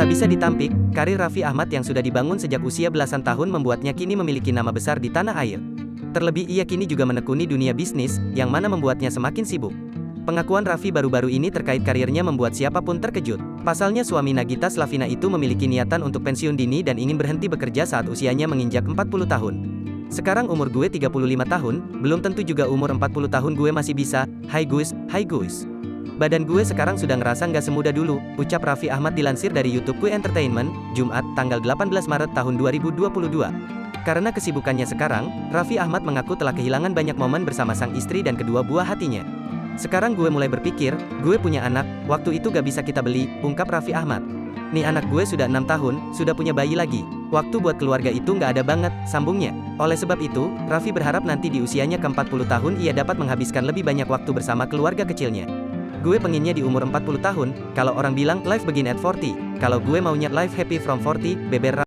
Tak bisa ditampik, karir Raffi Ahmad yang sudah dibangun sejak usia belasan tahun membuatnya kini memiliki nama besar di tanah air. Terlebih ia kini juga menekuni dunia bisnis, yang mana membuatnya semakin sibuk. Pengakuan Raffi baru-baru ini terkait karirnya membuat siapapun terkejut. Pasalnya suami Nagita Slavina itu memiliki niatan untuk pensiun dini dan ingin berhenti bekerja saat usianya menginjak 40 tahun. Sekarang umur gue 35 tahun, belum tentu juga umur 40 tahun gue masih bisa. Hai guys. Badan gue sekarang sudah ngerasa nggak semudah dulu, ucap Raffi Ahmad dilansir dari YouTube Gue Entertainment, Jumat, tanggal 18 Maret tahun 2022. Karena kesibukannya sekarang, Raffi Ahmad mengaku telah kehilangan banyak momen bersama sang istri dan kedua buah hatinya. Sekarang gue mulai berpikir, gue punya anak, waktu itu gak bisa kita beli, ungkap Raffi Ahmad. Nih anak gue sudah 6 tahun, sudah punya bayi lagi. Waktu buat keluarga itu nggak ada banget, sambungnya. Oleh sebab itu, Raffi berharap nanti di usianya ke-40 tahun ia dapat menghabiskan lebih banyak waktu bersama keluarga kecilnya. Gue pengennya di umur 40 tahun, kalau orang bilang life begin at 40, kalau gue maunya life happy from 40, beber